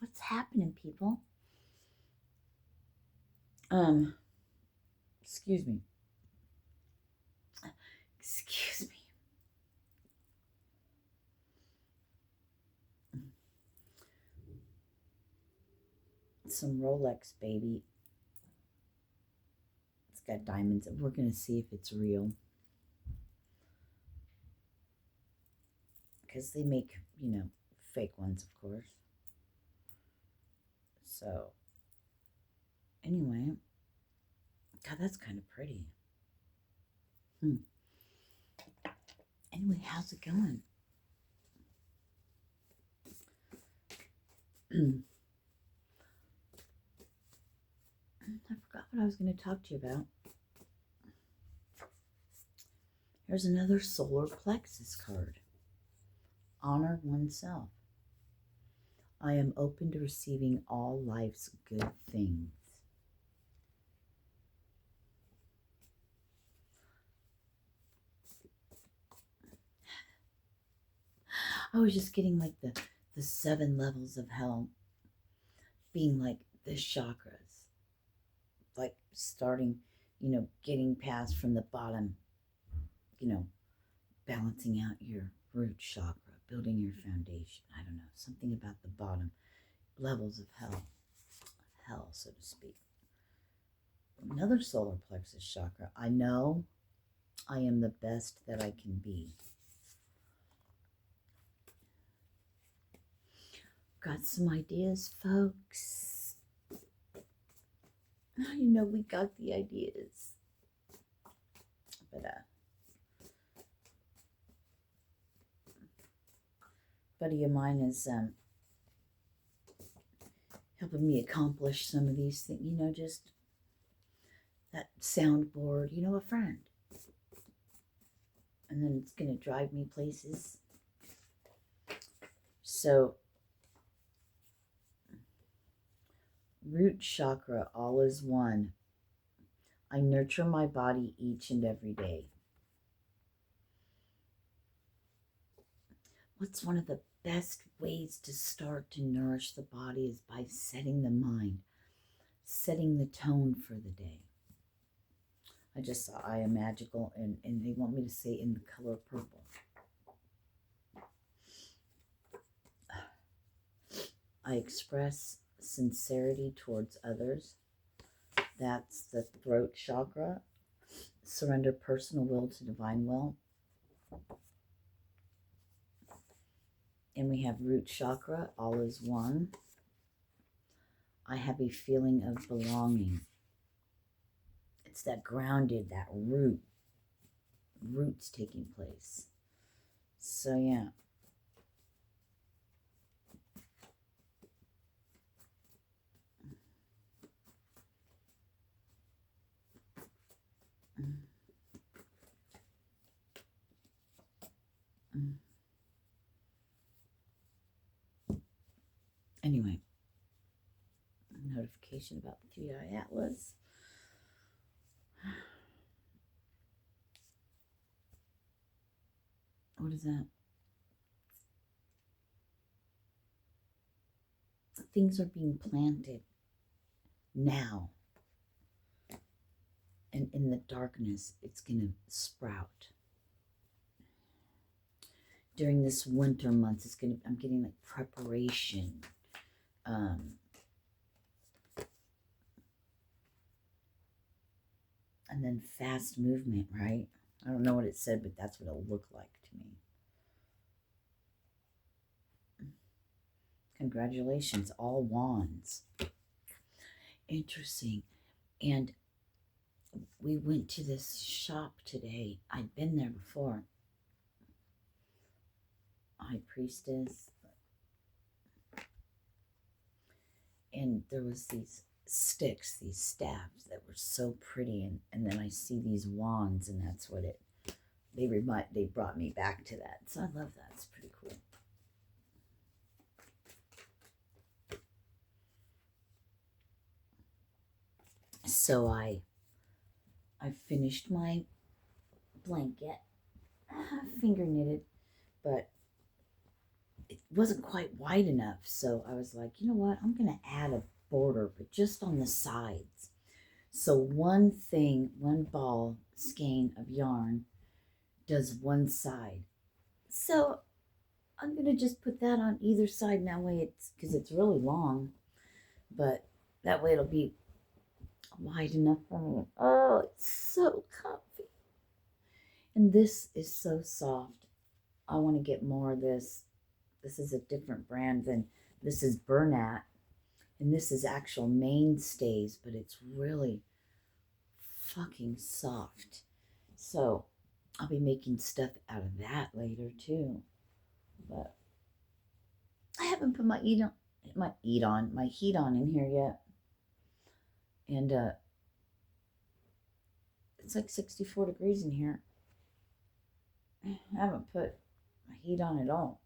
What's happening, people? Excuse me. Excuse me. Some Rolex, baby. It's got diamonds. We're going to see if it's real. Because they make, fake ones, of course. So, anyway. God, that's kind of pretty. Anyway, how's it going? I forgot what I was going to talk to you about. Here's another solar plexus card. Honor oneself. I am open to receiving all life's good things. I was just getting like the 7 levels of hell being like the chakras. Like starting, getting past from the bottom, balancing out your root chakra, building your foundation. I don't know, something about the bottom levels of hell, so to speak. Another solar plexus chakra. I know I am the best that I can be. Got some ideas, folks. We got the ideas. But buddy of mine is helping me accomplish some of these things, just that soundboard, a friend. And then it's going to drive me places. So, root chakra, all is one. I nurture my body each and every day. What's one of the best ways to start to nourish the body is by setting the mind, setting the tone for the day. I just saw I am magical, and they want me to say in the color purple. I express sincerity towards others. That's the throat chakra. Surrender personal will to divine will. And we have root chakra, all is one. I have a feeling of belonging. It's that grounded, that roots taking place. So yeah. Anyway, notification about the 3-eye atlas. What is that? Things are being planted now. And in the darkness, it's going to sprout. During this winter months, I'm getting like preparation. And then fast movement, right? I don't know what it said, but that's what it'll look like to me. Congratulations, all wands. Interesting. And we went to this shop today. I'd been there before. High Priestess. And there was these sticks, these staffs that were so pretty, and then I see these wands, and that's what they brought me back to that. So I love that. It's pretty cool. So I finished my blanket, finger knitted, but it wasn't quite wide enough. So I was like, you know what? I'm going to add a border, but just on the sides. So one ball skein of yarn does one side. So I'm going to just put that on either side. And that way it's, because it's really long, but that way it'll be wide enough for me. Oh, it's so comfy. And this is so soft. I want to get more of this. This is a different brand than, this is Bernat. And this is actual Mainstays, but it's really fucking soft. So I'll be making stuff out of that later too. But I haven't put my heat on in here yet. And it's like 64 degrees in here. I haven't put my heat on at all.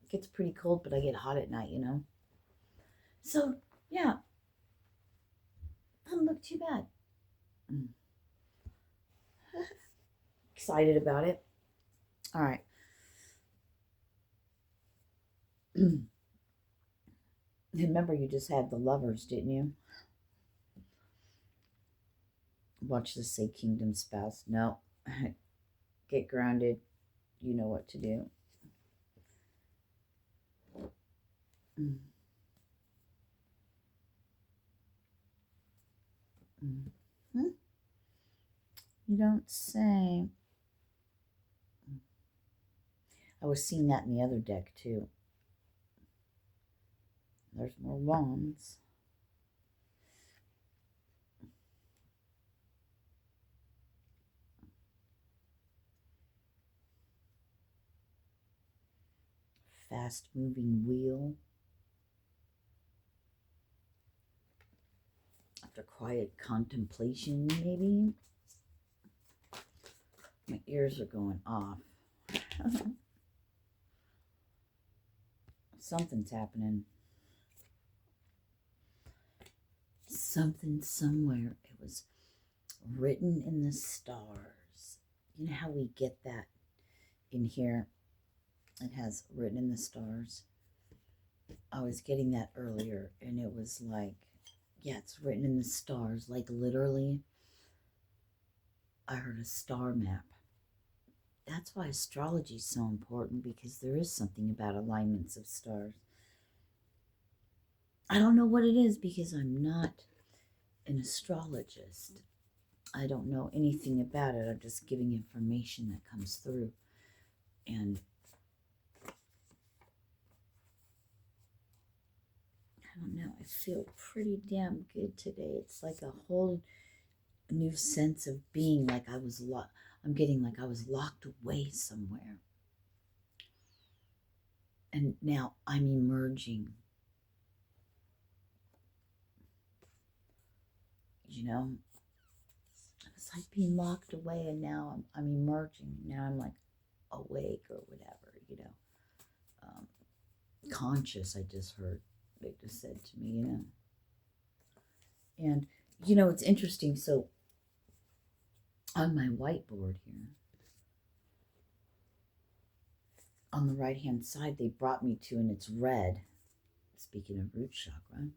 It gets pretty cold, but I get hot at night, you know. So yeah, doesn't look too bad. Excited about it. All right. Remember, you just had the lovers, didn't you? Watch this say kingdom spouse. No. Get grounded. You know what to do. Mm-hmm. You don't say. I was seeing that in the other deck too. There's more wands. Fast moving wheel. After quiet contemplation, maybe. My ears are going off. Something's happening. Something somewhere. It was written in the stars. You know how we get that in here? It has written in the stars. I was getting that earlier, and it was like, yeah, it's written in the stars. Like literally, I heard a star map. That's why astrology is so important, because there is something about alignments of stars. I don't know what it is, because I'm not an astrologist. I don't know anything about it. I'm just giving information that comes through. And I don't know. I feel pretty damn good today. It's like a whole new sense of being, like I was I'm getting like I was locked away somewhere. And now I'm emerging. You know? It's like being locked away, and now I'm emerging. Now I'm like awake or whatever, you know. Conscious, I just heard. They just said to me, you know. And, you know, it's interesting. So on my whiteboard here, on the right-hand side, they brought me to, and it's red. Speaking of root chakra.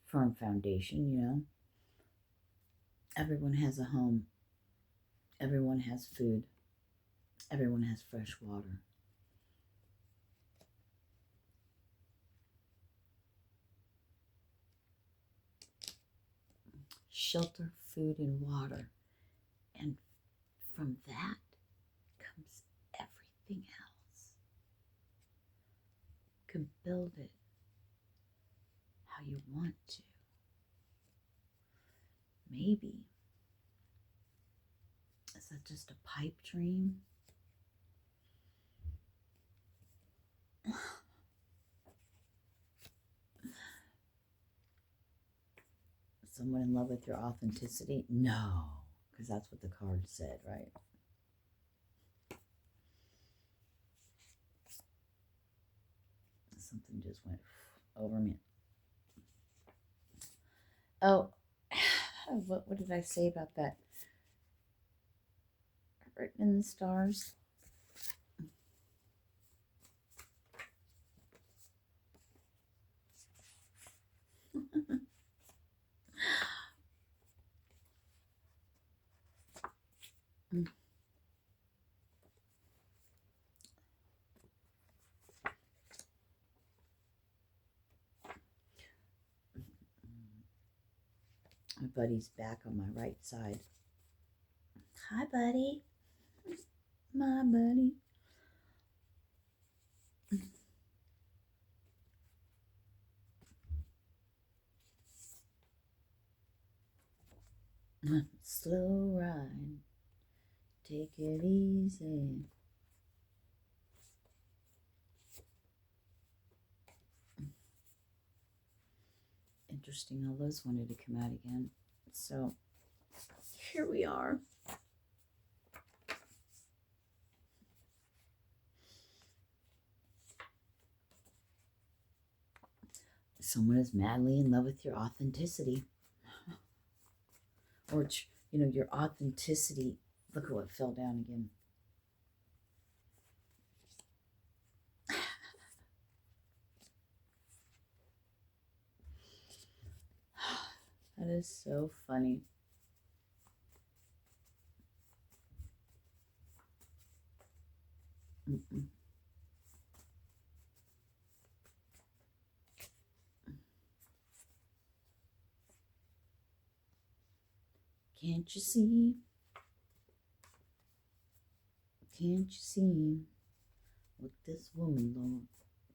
Firm foundation, you know. Everyone has a home. Everyone has food. Everyone has fresh water. Shelter, food, and water. And from that comes everything else. You can build it how you want to. Maybe. Is that just a pipe dream? Someone in love with your authenticity? No, because that's what the card said, right? Something just went over me. Oh, what did I say about that? Written in the stars. buddy's back on my right side. Hi, buddy. My buddy. Slow ride. Take it easy. Interesting how those wanted to come out again. So here we are. Someone is madly in love with your authenticity. Or, your authenticity. Look at what fell down again. That is so funny. Mm-mm. Can't you see? Can't you see what this woman, Lord,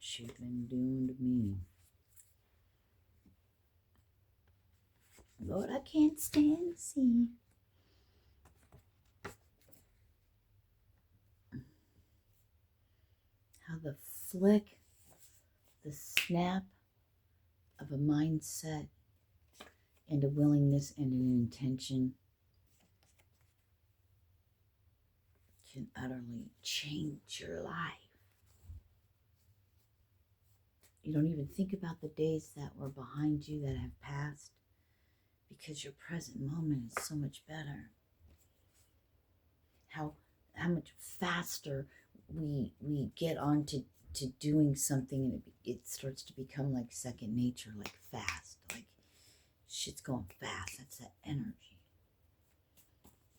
she's been doing to me? Lord, I can't stand to see. How the flick, the snap of a mindset and a willingness and an intention can utterly change your life. You don't even think about the days that were behind you that have passed because your present moment is so much better. How much faster we get on to doing something, and it starts to become like second nature, like fast, like shit's going fast. That's that energy.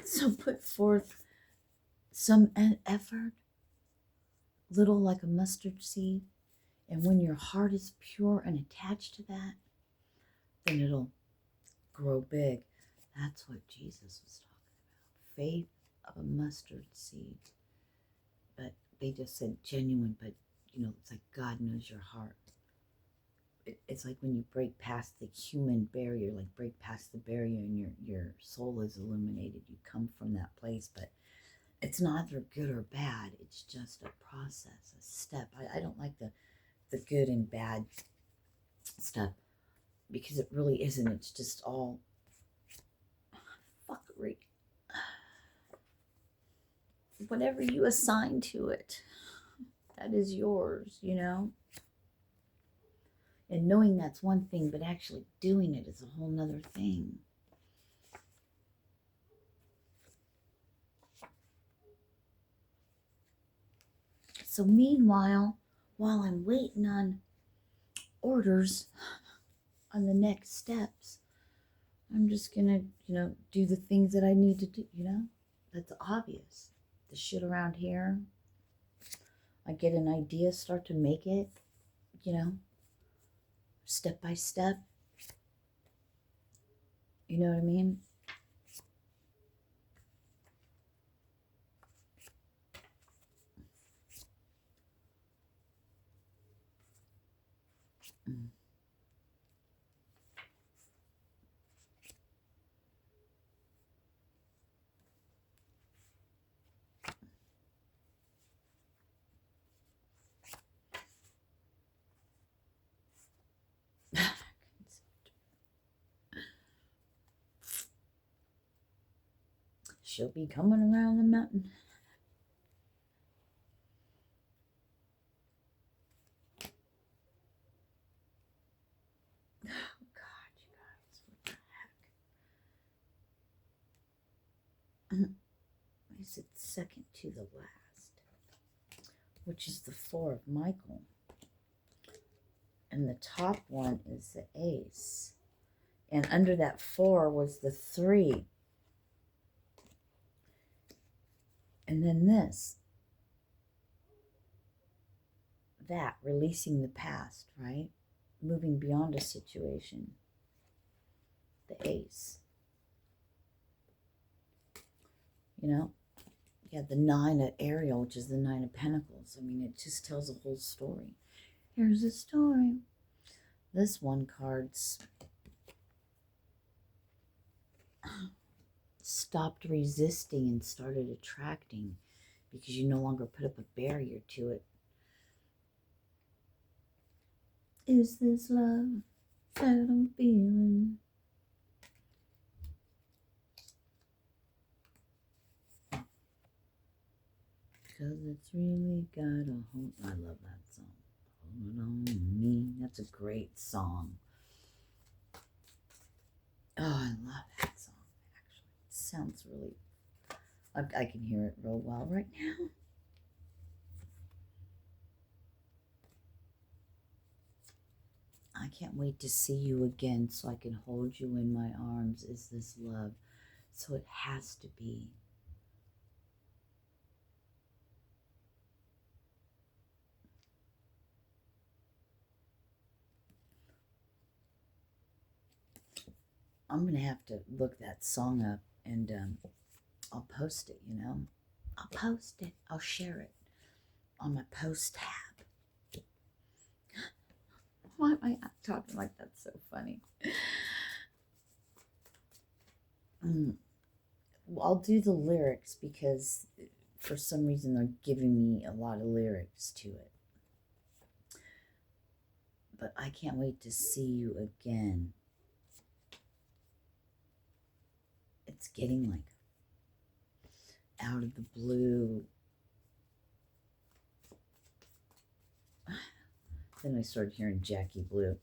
So put forth some effort, little like a mustard seed, and when your heart is pure and attached to that, then it'll grow big. That's what Jesus was talking about. Faith of a mustard seed. But they just said genuine, but it's like God knows your heart. It's like when you break past the human barrier, like break past the barrier and your soul is illuminated. You come from that place, but it's neither good or bad. It's just a process, a step. I don't like the good and bad stuff because it really isn't. It's just all fuckery. Whatever you assign to it, that is yours, And knowing that's one thing, but actually doing it is a whole nother thing. So meanwhile, while I'm waiting on orders on the next steps, I'm just gonna, do the things that I need to do, That's obvious. The shit around here. I get an idea, start to make it, step by step. You know what I mean? Mm. She'll be coming around the mountain. Oh God, you guys, what the heck? Is it second to the last? Which is the 4 of Michael. And the top one is the ace. And under that 4 was the 3. And then this. That, releasing the past, right? Moving beyond a situation. The ace. You know, yeah, the 9 at Ariel, which is the 9 of Pentacles. I mean, it just tells a whole story. Here's a story. This one card's stopped resisting and started attracting because you no longer put up a barrier to it. Is this love that I'm feeling? Because it's really got a hold. I love that song. Hold on me. That's a great song. Oh, I love that song, actually. It sounds really... I can hear it real well right now. I can't wait to see you again so I can hold you in my arms. Is this love? So it has to be. I'm going to have to look that song up and I'll post it, you know. I'll post it. I'll share it on my post tab. Why am I talking like that's so funny? I'll do the lyrics because for some reason they're giving me a lot of lyrics to it. But I can't wait to see you again. It's getting like out of the blue. Then I started hearing Jackie Blue.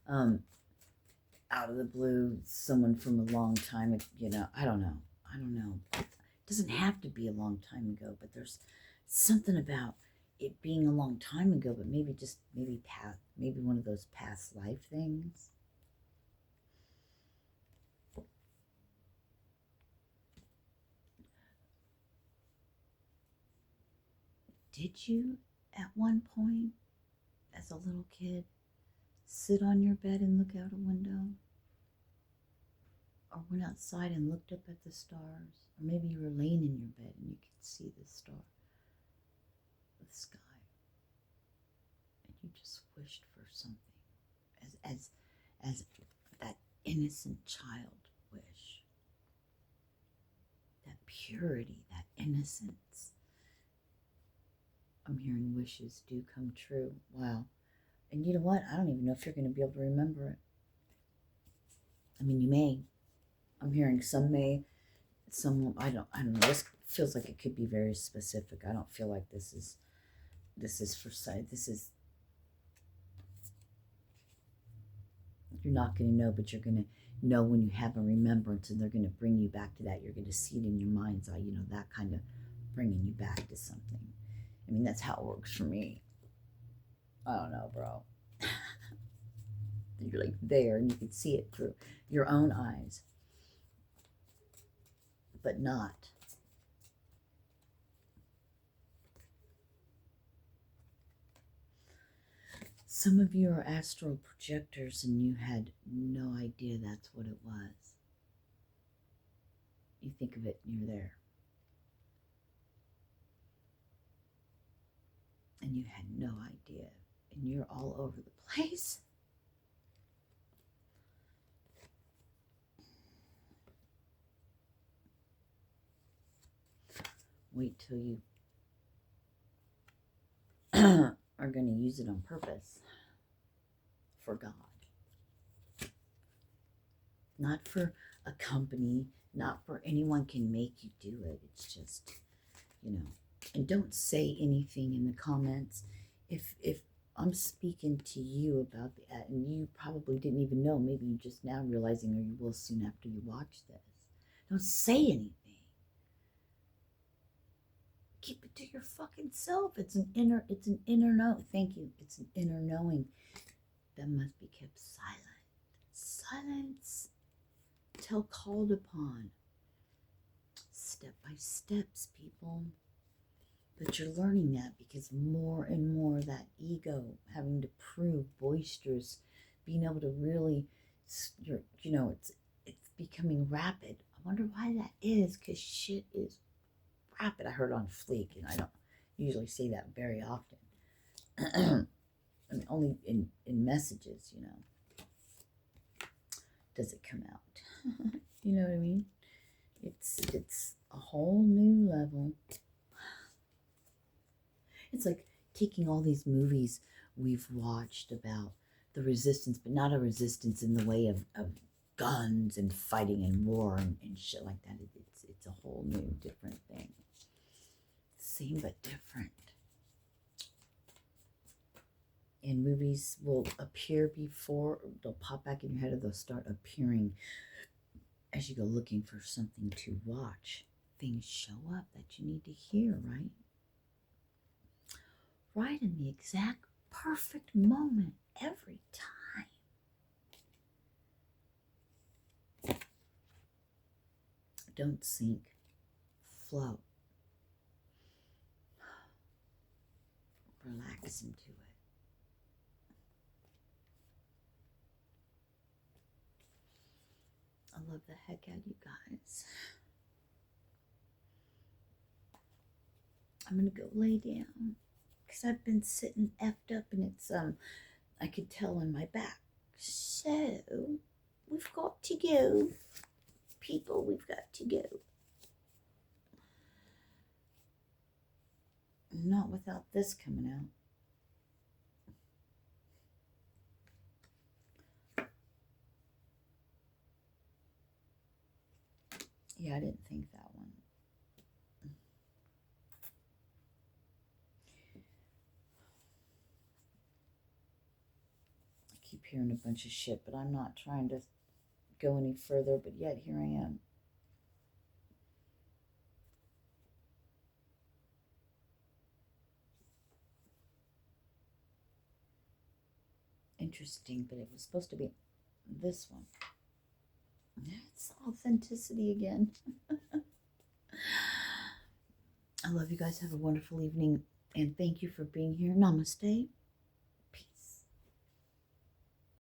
Out of the blue, someone from a long time, you know, I don't know. It doesn't have to be a long time ago, but there's something about it being a long time ago, but maybe one of those past life things. Did you, at one point, as a little kid, sit on your bed and look out a window? Or went outside and looked up at the stars? Or maybe you were laying in your bed and you could see the the sky. And you just wished for something. As that innocent child wish. That purity, that innocence. I'm hearing wishes do come true. Wow. And you know what? I don't even know if you're going to be able to remember it. I mean, you may. I'm hearing some may, some I don't know. This feels like it could be very specific. I don't feel like this is for sight. You're not going to know, but you're going to know when you have a remembrance, and they're going to bring you back to that. You're going to see it in your mind's eye, you know, that kind of bringing you back to something. I mean, that's how it works for me. I don't know, bro. You're like there, and you can see it through your own eyes, but not. Some of you are astral projectors and you had no idea that's what it was. You think of it and you're there. And you had no idea. And you're all over the place. Wait till you are going to use it on purpose for God. Not for a company, not for anyone can make you do it. It's just, you know. And don't say anything in the comments. If I'm speaking to you about that and you probably didn't even know, maybe you're just now realizing, or you will soon after you watch this. Don't say anything. Keep it to your fucking self. It's an inner know. Thank you. It's an inner knowing that must be kept silent. Silence till called upon. Step by steps, people. But you're learning that because more and more that ego, having to prove, boisterous, being able to really, you know, it's becoming rapid. wonder why that is, because shit is rapid. I heard on Fleek, and I don't usually say that very often. I mean, only in messages, you know, does it come out. You know what I mean? It's a whole new level. It's like taking all these movies we've watched about the resistance, but not a resistance in the way of guns and fighting and war and shit like that. It's a whole new different thing. Same but different. And movies will appear before, they'll pop back in your head, or they'll start appearing as you go looking for something to watch. Things show up that you need to hear, right? Right in the exact perfect moment every time. Don't sink, float. Relax into it. I love the heck out of you guys. I'm gonna go lay down because I've been sitting effed up, and it's I could tell in my back. So we've got to go, people. We've got to go. Not without this coming out. Yeah, I didn't think that one. I keep hearing a bunch of shit, but I'm not trying to go any further, but yet here I am. Interesting, but it was supposed to be this one. It's authenticity again. I love you guys. Have a wonderful evening, and thank you for being here. Namaste.